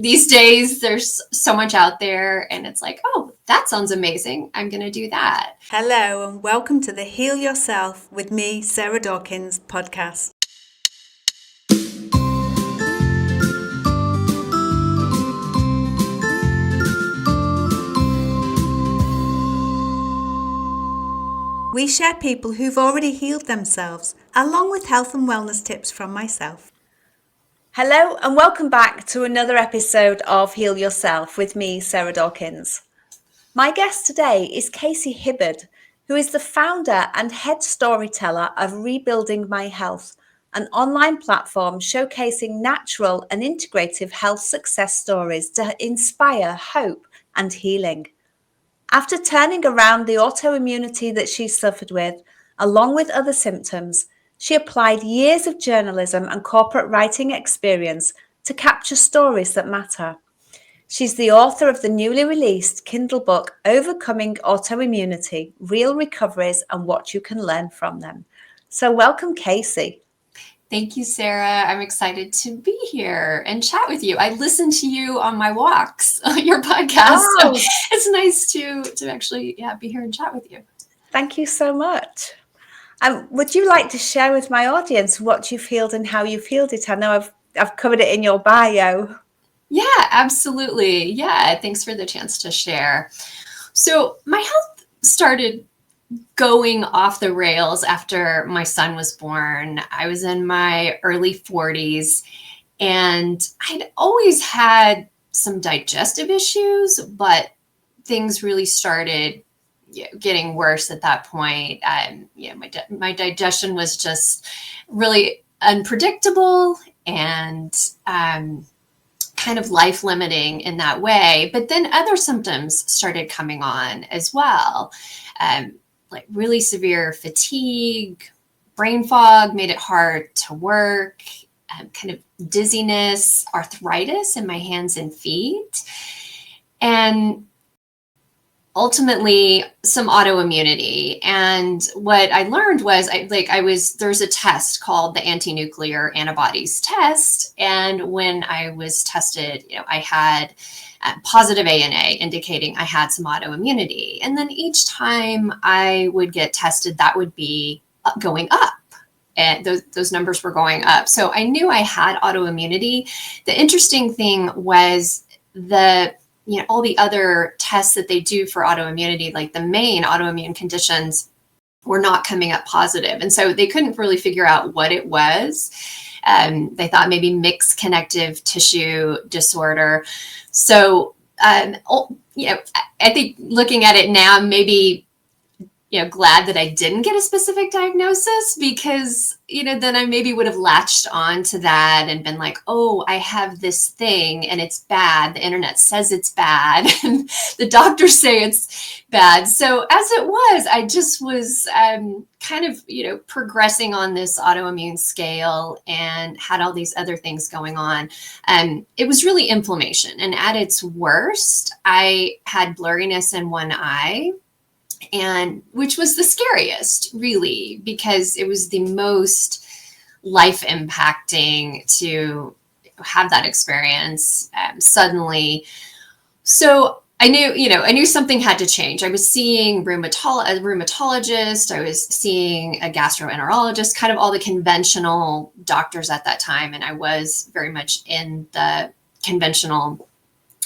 these days there's so much out there and it's like, oh, that sounds amazing. I'm going to do that. Hello and welcome to the Heal Yourself with me, Sarah Dawkins podcast. We share people who've already healed themselves, along with health and wellness tips from myself. Hello and welcome back to another episode of Heal Yourself with me, Sarah Dawkins. My guest today is Casey Hibbard, who is the founder and head storyteller of Rebuilding My Health, an online platform showcasing natural and integrative health success stories to inspire hope and healing. After turning around the autoimmunity that she suffered with, along with other symptoms, she applied years of journalism and corporate writing experience to capture stories that matter. She's the author of the newly released Kindle book, Overcoming Autoimmunity, Real Recoveries and What You Can Learn from Them. So welcome, Casey. Thank you, Sarah. I'm excited to be here and chat with you. I listen to you on my walks, your podcast. Oh. So it's nice to actually be here and chat with you. Thank you so much. Would you like to share with my audience what you've healed and how you've healed it? I know I've covered it in your bio. Yeah, absolutely. Yeah, thanks for the chance to share. So my health started going off the rails after my son was born. I was in my early 40s and I'd always had some digestive issues, but things really started getting worse at that point. My digestion was just really unpredictable and kind of life limiting in that way. But then other symptoms started coming on as well. Like really severe fatigue, brain fog made it hard to work, kind of dizziness, arthritis in my hands and feet, and ultimately some autoimmunity. And what I learned was there's a test called the anti-nuclear antibodies test. And when I was tested, I had positive ANA indicating I had some autoimmunity. And then each time I would get tested, that would be going up. And those numbers were going up. So I knew I had autoimmunity. The interesting thing was all the other tests that they do for autoimmunity, like the main autoimmune conditions, were not coming up positive. And so they couldn't really figure out what it was. They thought maybe mixed connective tissue disorder. So, I think looking at it now, maybe, glad that I didn't get a specific diagnosis because, then I maybe would have latched on to that and been like, oh, I have this thing and it's bad. The internet says it's bad and the doctors say it's bad. So as it was, I just was kind of, progressing on this autoimmune scale and had all these other things going on. It was really inflammation. And at its worst, I had blurriness in one eye. And which was the scariest, really, because it was the most life impacting to have that experience suddenly. So I knew something had to change. I was seeing a rheumatologist. I was seeing a gastroenterologist, kind of all the conventional doctors at that time. And I was very much in the conventional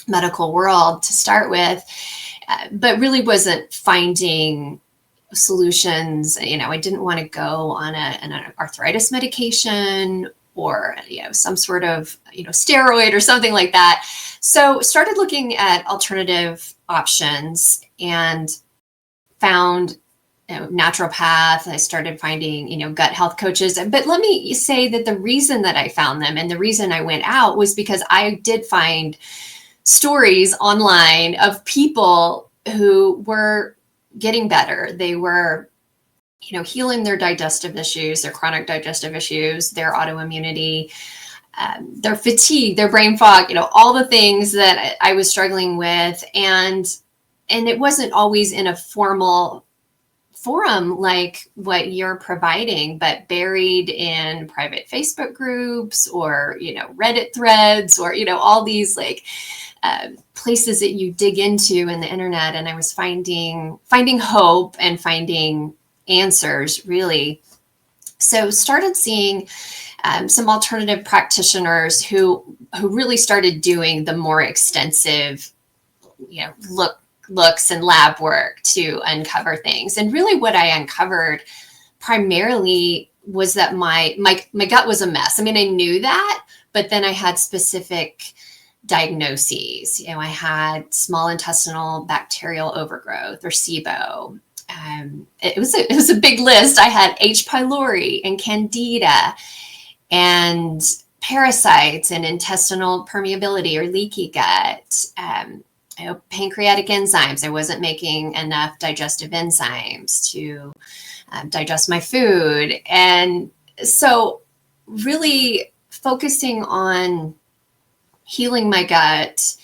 medical world to start with. But really wasn't finding solutions. I didn't want to go on an arthritis medication or, some sort of, steroid or something like that. So started looking at alternative options and found naturopath. I started finding, gut health coaches. But let me say that the reason that I found them and the reason I went out was because I did find stories online of people who were getting better. They were, healing their digestive issues, their chronic digestive issues, their autoimmunity, their fatigue, their brain fog, all the things that I was struggling with. And it wasn't always in a formal forum like what you're providing, but buried in private Facebook groups or, Reddit threads or, all these like places that you dig into in the internet. And I was finding hope and finding answers, really. So started seeing some alternative practitioners who really started doing the more extensive, looks and lab work to uncover things. And really what I uncovered primarily was that my gut was a mess. I mean, I knew that, but then I had specific diagnoses. I had small intestinal bacterial overgrowth, or SIBO. It was a big list. I had H. pylori and Candida and parasites and intestinal permeability or leaky gut. Pancreatic enzymes. I wasn't making enough digestive enzymes to digest my food. And so really focusing on healing my gut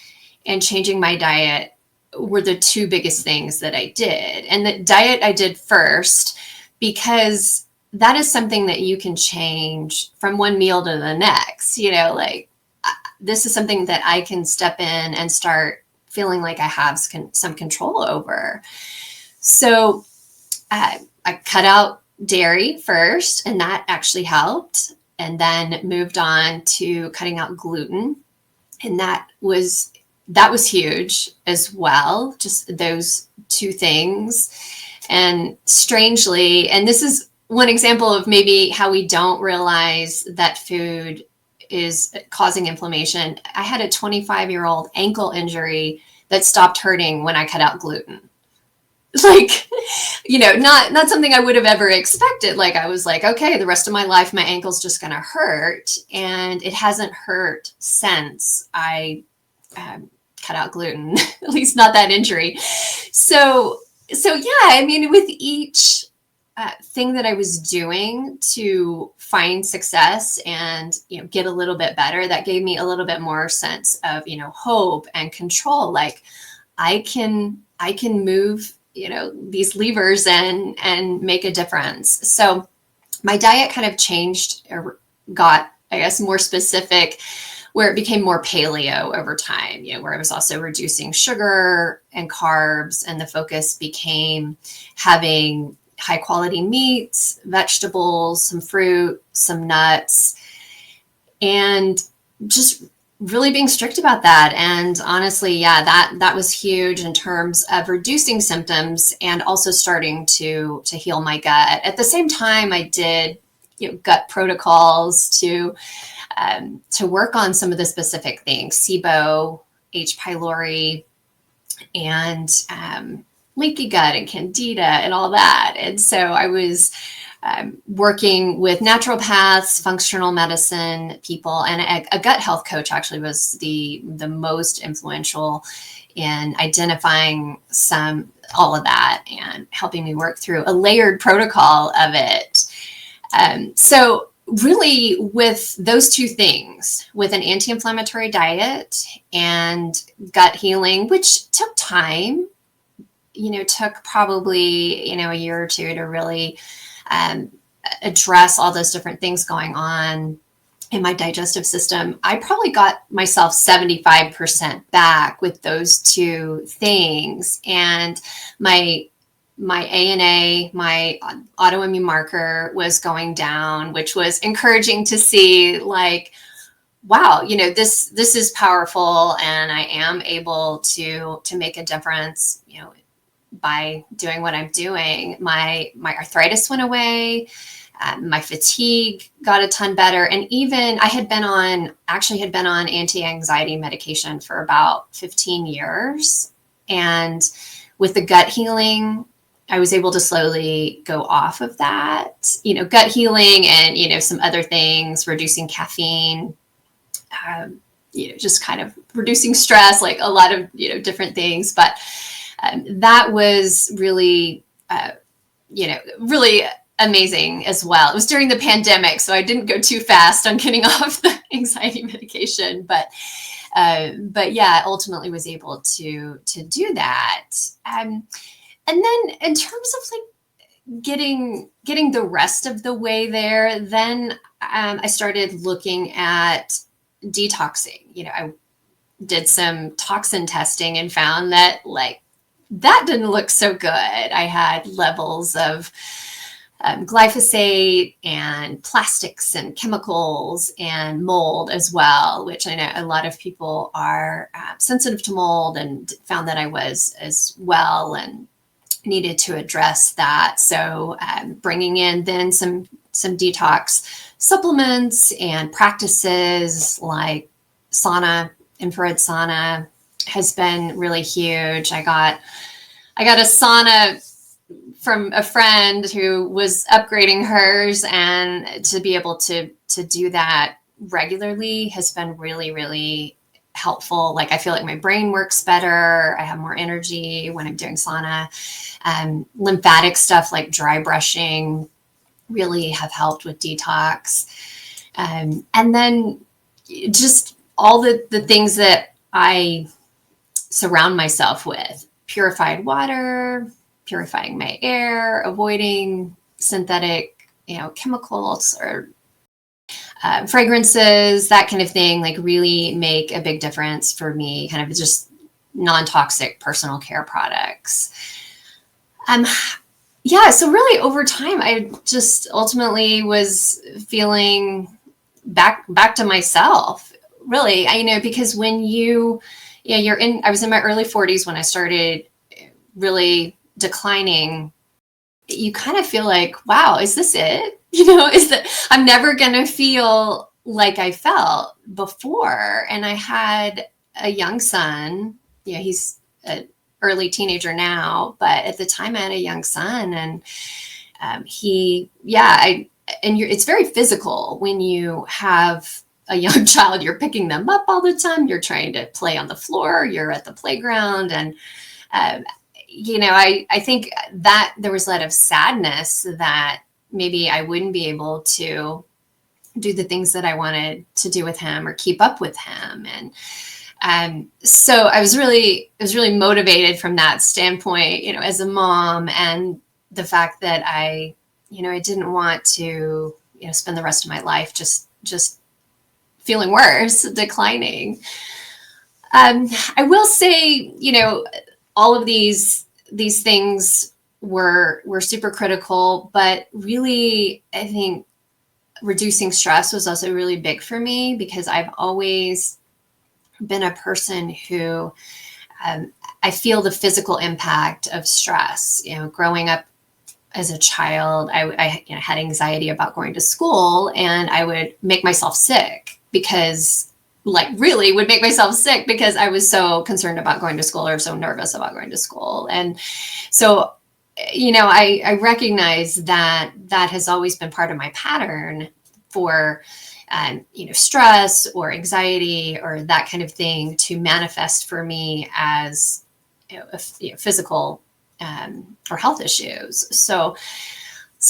and changing my diet were the two biggest things that I did. And the diet I did first, because that is something that you can change from one meal to the next. This is something that I can step in and start feeling like I have some control over. So I cut out dairy first, and that actually helped. And then moved on to cutting out gluten. And that was huge as well, just those two things. And strangely, and this is one example of maybe how we don't realize that food is causing inflammation. I had a 25-year-old ankle injury that stopped hurting when I cut out gluten. Not something I would have ever expected. I was like, okay, the rest of my life, my ankle's just going to hurt. And it hasn't hurt since I cut out gluten, at least not that injury. So yeah, I mean, with each thing that I was doing to find success and, get a little bit better, that gave me a little bit more sense of, hope and control. Like I can move, these levers and make a difference. So my diet kind of changed, or got, I guess, more specific, where it became more paleo over time, where I was also reducing sugar and carbs, and the focus became having high quality meats, vegetables, some fruit, some nuts, and just really being strict about that. And honestly, yeah, that was huge in terms of reducing symptoms and also starting to heal my gut. At the same time, I did gut protocols to work on some of the specific things, SIBO, H. pylori, and leaky gut and Candida and all that. And so I was working with naturopaths, functional medicine people, and a gut health coach actually was the most influential in identifying all of that and helping me work through a layered protocol of it. So really with those two things, with an anti-inflammatory diet and gut healing, which took time, took probably, a year or two to really address all those different things going on in my digestive system. I probably got myself 75% back with those two things. And my ANA, my autoimmune marker, was going down, which was encouraging to see, like, wow, this is powerful, and I am able to make a difference, by doing what I'm doing. My arthritis went away. My fatigue got a ton better. And even I had been on anti-anxiety medication for about 15 years. And with the gut healing, I was able to slowly go off of that, gut healing and, some other things, reducing caffeine, just kind of reducing stress, like a lot of, different things. But that was really, really amazing as well. It was during the pandemic, so I didn't go too fast on getting off the anxiety medication, but yeah, ultimately was able to do that. And then in terms of getting the rest of the way there, then I started looking at detoxing. I did some toxin testing and found that that didn't look so good. I had levels of glyphosate and plastics and chemicals and mold as well, which I know a lot of people are sensitive to mold, and found that I was as well, and needed to address that. So bringing in then some detox supplements and practices like sauna, infrared sauna has been really huge. I got a sauna from a friend who was upgrading hers, and to be able to do that regularly has been really, really helpful. I feel like my brain works better. I have more energy when I'm doing sauna. Lymphatic stuff like dry brushing really have helped with detox. And then just all the things that I surround myself with: purified water, purifying my air, avoiding synthetic, chemicals or fragrances, that kind of thing, really make a big difference for me. Kind of just non-toxic personal care products. So really over time, I just ultimately was feeling back to myself, really. Because when I was in my early 40s when I started really declining, you kind of feel like, wow, is this it? Is that I'm never going to feel like I felt before. And I had a young son. He's an early teenager now, but at the time I had a young son, and it's very physical when you have a young child. You're picking them up all the time. You're trying to play on the floor. You're at the playground. And, I think that there was a lot of sadness that maybe I wouldn't be able to do the things that I wanted to do with him or keep up with him. And so I was really motivated from that standpoint, as a mom, and the fact that I didn't want to, spend the rest of my life just feeling worse, declining. I will say, all of these things were super critical, but really, I think reducing stress was also really big for me, because I've always been a person who I feel the physical impact of stress. Growing up as a child, I had anxiety about going to school, and I would make myself sick because really would make myself sick because I was so concerned about going to school, or so nervous about going to school. And so, I recognize that has always been part of my pattern for, stress or anxiety or that kind of thing to manifest for me as, physical or health issues. So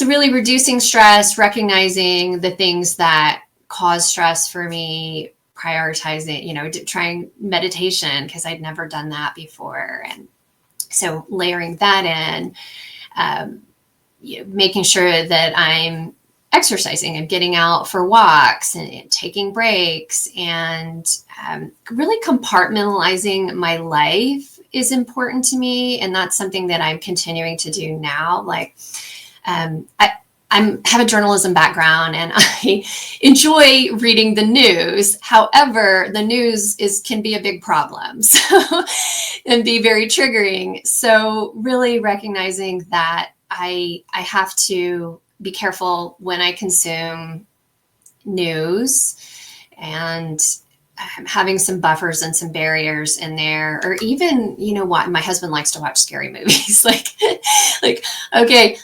really reducing stress, recognizing the things that cause stress for me, prioritizing, trying meditation, because I'd never done that before. And so layering that in, making sure that I'm exercising and getting out for walks and taking breaks, and really compartmentalizing my life is important to me. And that's something that I'm continuing to do now. I have a journalism background, and I enjoy reading the news. However, the news can be a big problem, and be very triggering. So really recognizing that I have to be careful when I consume news, and having some buffers and some barriers in there. Or even, my husband likes to watch scary movies. Okay,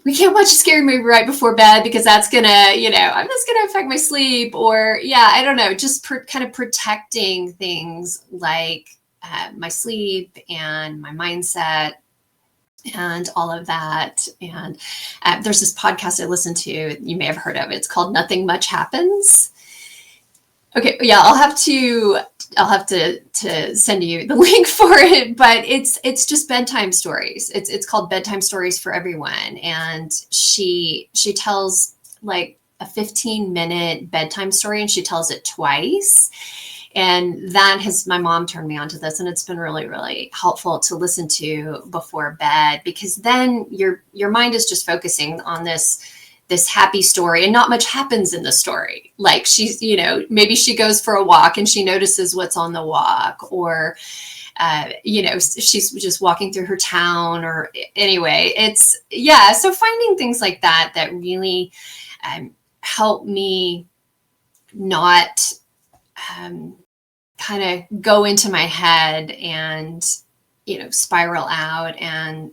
we can't watch a scary movie right before bed because that's gonna, that's gonna affect my sleep. Or I don't know, just kind of protecting things like my sleep and my mindset and all of that. And there's this podcast I listen to, you may have heard of it. It's called Nothing Much Happens. Okay, I'll have to I'll have to send you the link for it, but it's just bedtime stories. It's called Bedtime Stories for Everyone, and she tells like a 15-minute bedtime story, and she tells it twice. And that has, my mom turned me onto this, and it's been really, really helpful to listen to before bed, because then your mind is just focusing on this happy story, and not much happens in the story. Like she's, maybe she goes for a walk and she notices what's on the walk, or she's just walking through her town, or anyway, so finding things like that really help me not kind of go into my head and, spiral out, and,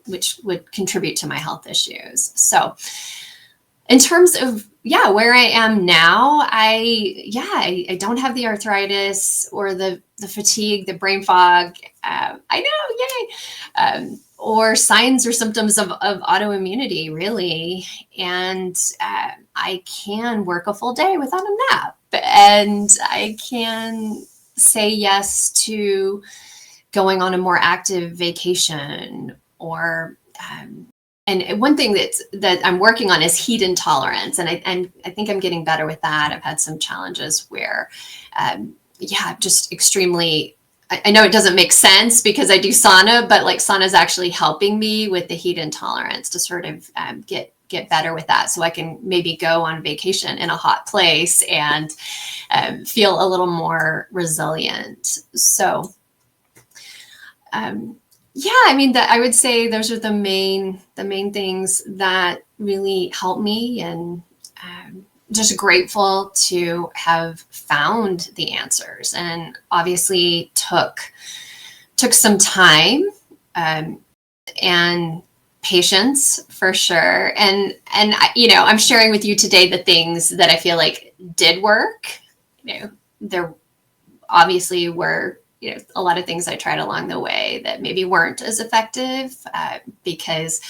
which would contribute to my health issues. So in terms of, where I am now, I don't have the arthritis or the fatigue, the brain fog. I know, yay. Or signs or symptoms of autoimmunity, really. And I can work a full day without a nap. And I can say yes to going on a more active vacation, or and one thing that I'm working on is heat intolerance, and I think I'm getting better with that. I've had some challenges where, just extremely. I know it doesn't make sense because I do sauna, but like sauna is actually helping me with the heat intolerance to sort of get better with that, so I can maybe go on vacation in a hot place and feel a little more resilient. So. That I would say those are the main things that really help me, and just grateful to have found the answers, and obviously took some time and patience for sure. And I'm sharing with you today the things that I feel like did work. There obviously were a lot of things I tried along the way that maybe weren't as effective, because,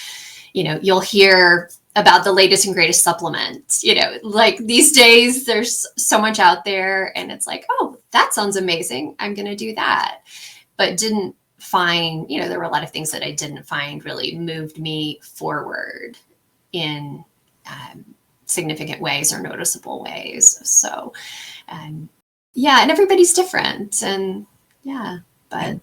you'll hear about the latest and greatest supplements, like these days, there's so much out there, and it's like, oh, that sounds amazing, I'm going to do that. But didn't find, there were a lot of things that I didn't find really moved me forward in significant ways or noticeable ways. So, and everybody's different. And but.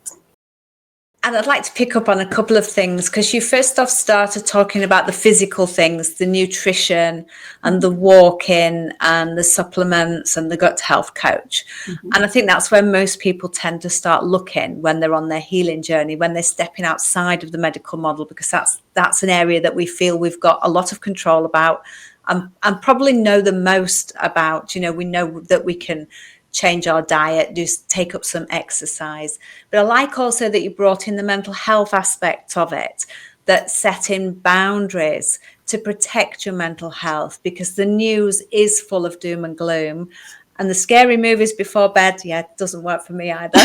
And I'd like to pick up on a couple of things, because you first off started talking about the physical things, the nutrition and the walking and the supplements and the gut health coach. Mm-hmm. And I think that's where most people tend to start looking when they're on their healing journey, when they're stepping outside of the medical model, because that's an area that we feel we've got a lot of control about, and probably know the most about. We know that we can change our diet, take up some exercise. But I like also that you brought in the mental health aspect of it, that setting boundaries to protect your mental health, because the news is full of doom and gloom, and the scary movies before bed, it doesn't work for me either.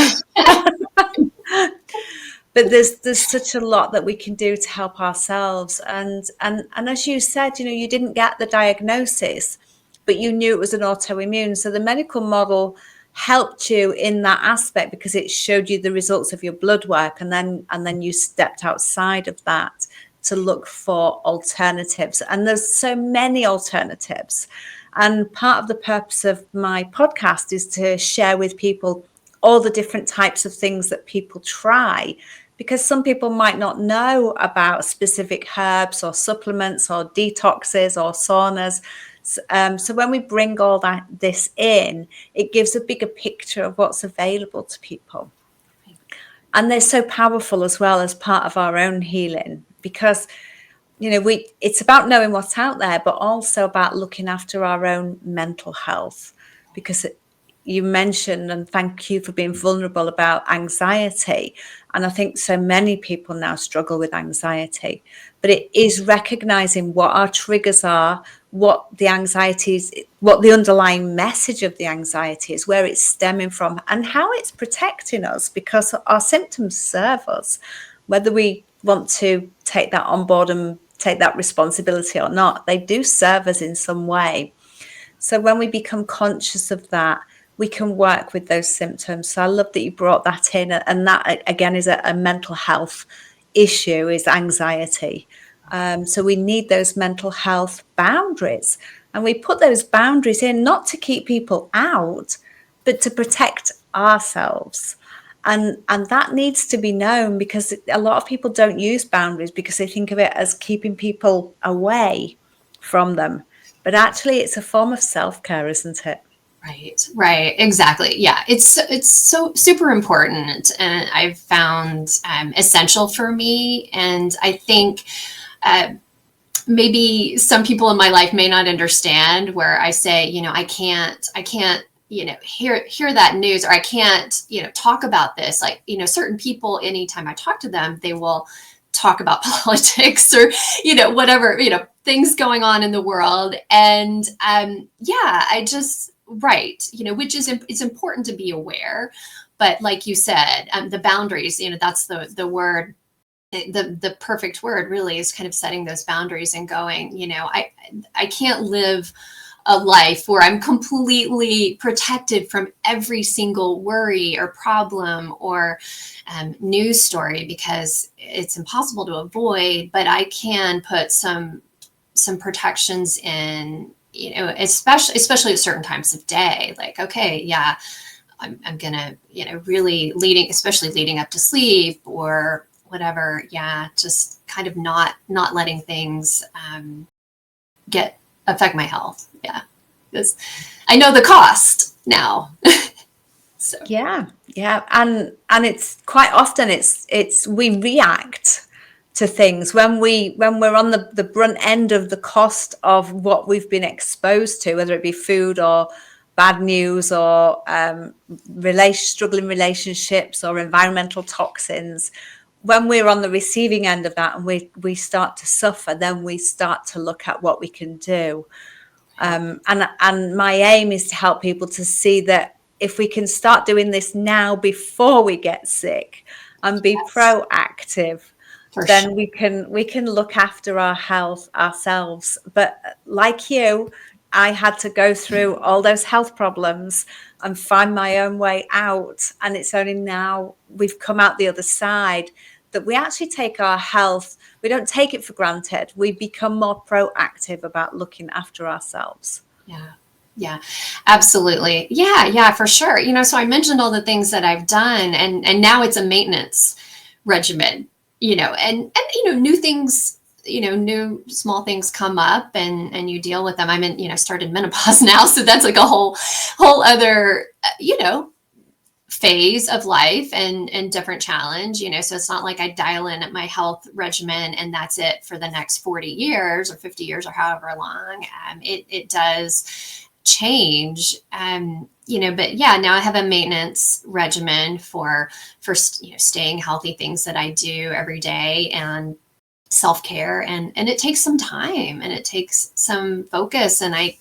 But there's such a lot that we can do to help ourselves. And as you said, you didn't get the diagnosis, but you knew it was an autoimmune. So the medical model helped you in that aspect, because it showed you the results of your blood work, and then you stepped outside of that to look for alternatives. And there's so many alternatives. And part of the purpose of my podcast is to share with people all the different types of things that people try, because some people might not know about specific herbs or supplements or detoxes or saunas. So when we bring all this in, it gives a bigger picture of what's available to people. And they're so powerful as well as part of our own healing, because, it's about knowing what's out there, but also about looking after our own mental health. Because you mentioned, and thank you for being vulnerable about anxiety. And I think so many people now struggle with anxiety, but it is recognizing what our triggers are, what the anxiety is, what the underlying message of the anxiety is, where it's stemming from, and how it's protecting us, because our symptoms serve us, whether we want to take that on board and take that responsibility or not. They do serve us in some way. So when we become conscious of that, we can work with those symptoms. So I love that you brought that in, and that again is a mental health issue, is anxiety. So we need those mental health boundaries, and we put those boundaries in not to keep people out, but to protect ourselves. And that needs to be known, because a lot of people don't use boundaries because they think of it as keeping people away from them. But actually, it's a form of self-care, isn't it? Right, exactly. Yeah, it's so super important, and I've found essential for me. And I think maybe some people in my life may not understand where I say, I can't, hear that news, or I can't, talk about this. Like, certain people, anytime I talk to them, they will talk about politics or, whatever, things going on in the world. And I just, right, which is, it's important to be aware. But like you said, the boundaries, that's the word. The perfect word really is kind of setting those boundaries and going, I can't live a life where I'm completely protected from every single worry or problem or news story, because it's impossible to avoid. But I can put some protections in, especially at certain times of day. Like, okay, yeah, I'm gonna, really especially leading up to sleep or whatever. Yeah, just kind of not letting things affect my health. Yeah, because I know the cost now. So Yeah, and it's quite often it's we react to things when we're on the brunt end of the cost of what we've been exposed to, whether it be food or bad news or struggling relationships or environmental toxins. When we're on the receiving end of that and we start to suffer, then we start to look at what we can do. And my aim is to help people to see that if we can start doing this now before we get sick and be proactive, then sure. we can look after our health ourselves. But like you, I had to go through all those health problems and find my own way out. And it's only now we've come out the other side that we actually take our health, we don't take it for granted. We become more proactive about looking after ourselves. Yeah, absolutely. Yeah, for sure. So I mentioned all the things that I've done, and now it's a maintenance regimen, and new things, new small things come up, and you deal with them. I'm in, started menopause now. So that's like a whole other, phase of life and different challenge, so it's not like I dial in at my health regimen and that's it for the next 40 years or 50 years or however long. It does change, but yeah, now I have a maintenance regimen for staying healthy, things that I do every day, and self-care, and it takes some time and it takes some focus, and I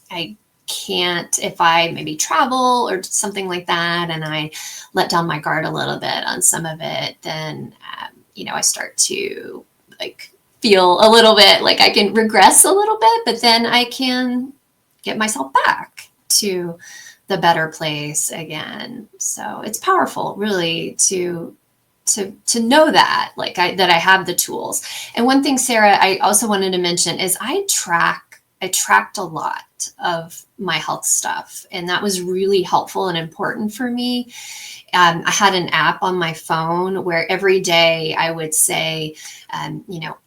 can't, if I maybe travel or something like that and I let down my guard a little bit on some of it, then I start to like feel a little bit like I can regress a little bit, but then I can get myself back to the better place again. So it's powerful, really, to know that, that I have the tools. And one thing, Sarah, I also wanted to mention is I tracked a lot of my health stuff, and that was really helpful and important for me. I had an app on my phone where every day I would say,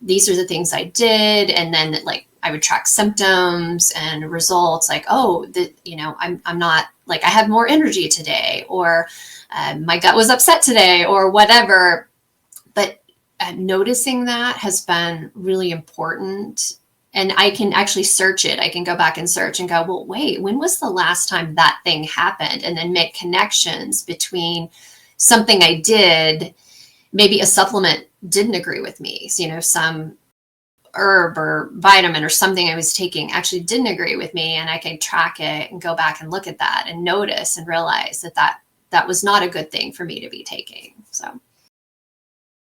these are the things I did, and then I would track symptoms and results, like, I'm not, like, I have more energy today, or my gut was upset today, or whatever. But noticing that has been really important. And I can actually search it. I can go back and search and go, well, wait, when was the last time that thing happened? And then make connections between something I did, maybe a supplement didn't agree with me. So, some herb or vitamin or something I was taking actually didn't agree with me. And I can track it and go back and look at that and notice and realize that was not a good thing for me to be taking. So.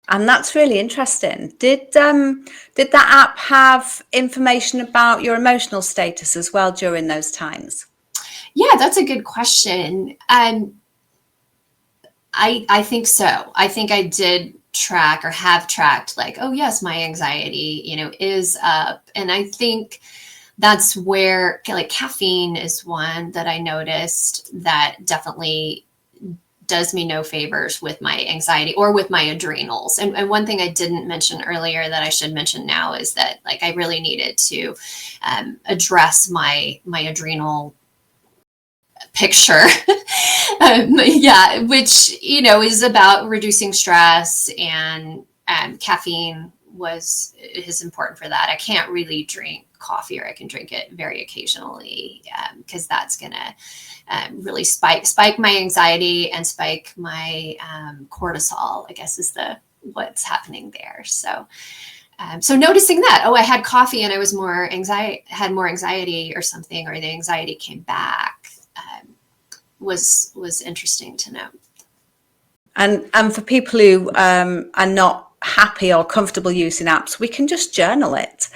And that's really interesting. Did that app have information about your emotional status as well during those times? Yeah, that's a good question. I think so. I think I did track or have tracked like, oh yes, my anxiety, is up. And I think that's where like caffeine is one that I noticed that definitely does me no favors with my anxiety or with my adrenals. And one thing I didn't mention earlier that I should mention now is that like I really needed to address my adrenal picture. Yeah, which, is about reducing stress, and caffeine is important for that. I can't really drink coffee, or I can drink it very occasionally because that's going to really spike my anxiety and spike my cortisol, I guess is what's happening there. So noticing that, I had coffee and I was had more anxiety or something, or the anxiety came back, was interesting to know. And for people who are not happy or comfortable using apps, we can just journal it.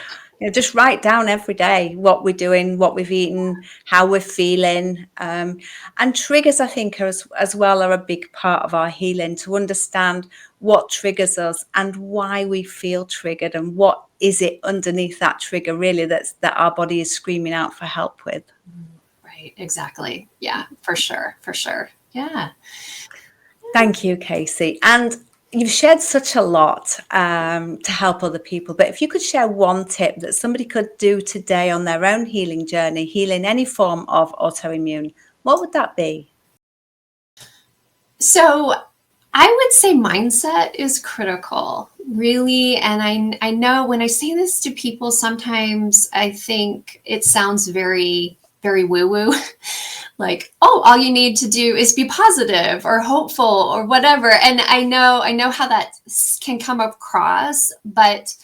Just write down every day what we're doing, what we've eaten, how we're feeling. And triggers, I think, as well are a big part of our healing, to understand what triggers us and why we feel triggered, and what is it underneath that trigger really that our body is screaming out for help with. Right, exactly. Yeah, for sure. Yeah. Thank you, Casey. And you've shared such a lot to help other people, but if you could share one tip that somebody could do today on their own healing journey, healing any form of autoimmune, what would that be? So I would say mindset is critical, really. And I know when I say this to people, sometimes I think it sounds very, very woo-woo. Like, all you need to do is be positive or hopeful or whatever. And I know how that can come across, but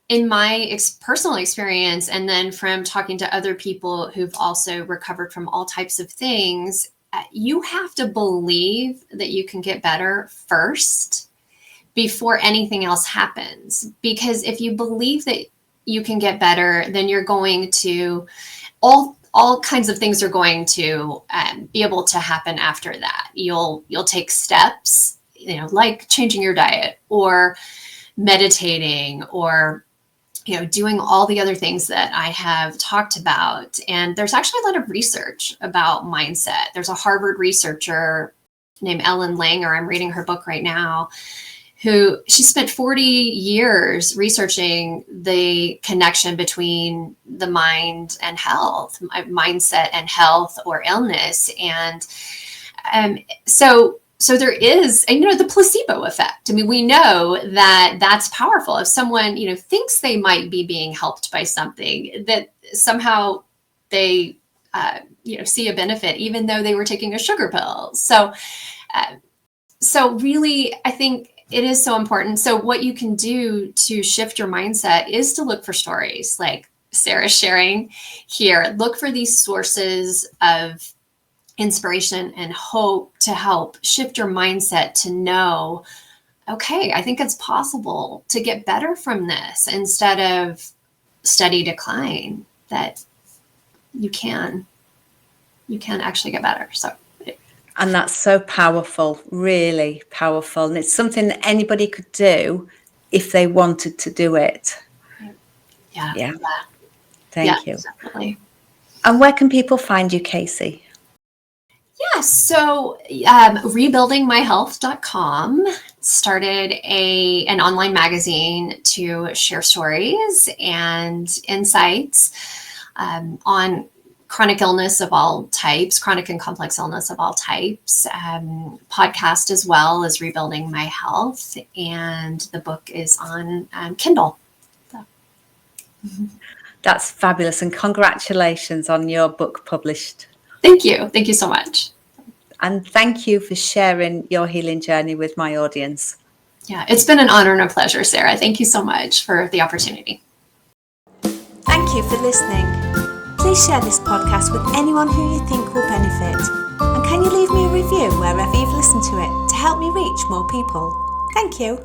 in my personal experience, and then from talking to other people who've also recovered from all types of things, you have to believe that you can get better first before anything else happens. Because if you believe that you can get better, then you're going to all kinds of things are going to be able to happen after that. You'll take steps, like changing your diet or meditating or, doing all the other things that I have talked about. And there's actually a lot of research about mindset. There's a Harvard researcher named Ellen Langer. I'm reading her book right now, she spent 40 years researching the connection between the mind and health, mindset and health or illness. And so there is, the placebo effect. I mean, we know that that's powerful. If someone, thinks they might be being helped by something, that somehow they, see a benefit, even though they were taking a sugar pill. So really, I think it is so important. So what you can do to shift your mindset is to look for stories like Sarah's sharing here. Look for these sources of inspiration and hope to help shift your mindset to know, okay, I think it's possible to get better from this, instead of steady decline, that you can actually get better. And that's so powerful, really powerful. And it's something that anybody could do if they wanted to do it. Yeah. Thank you. Definitely. And where can people find you, Casey? Yeah, so rebuildingmyhealth.com started an online magazine to share stories and insights on chronic illness of all types, chronic and complex illness of all types, podcast as well as Rebuilding My Health, and the book is on Kindle. So. That's fabulous, and congratulations on your book published. Thank you so much. And thank you for sharing your healing journey with my audience. Yeah, it's been an honor and a pleasure, Sarah. Thank you so much for the opportunity. Thank you for listening. Please share this podcast with anyone who you think will benefit. And can you leave me a review wherever you've listened to it to help me reach more people? Thank you.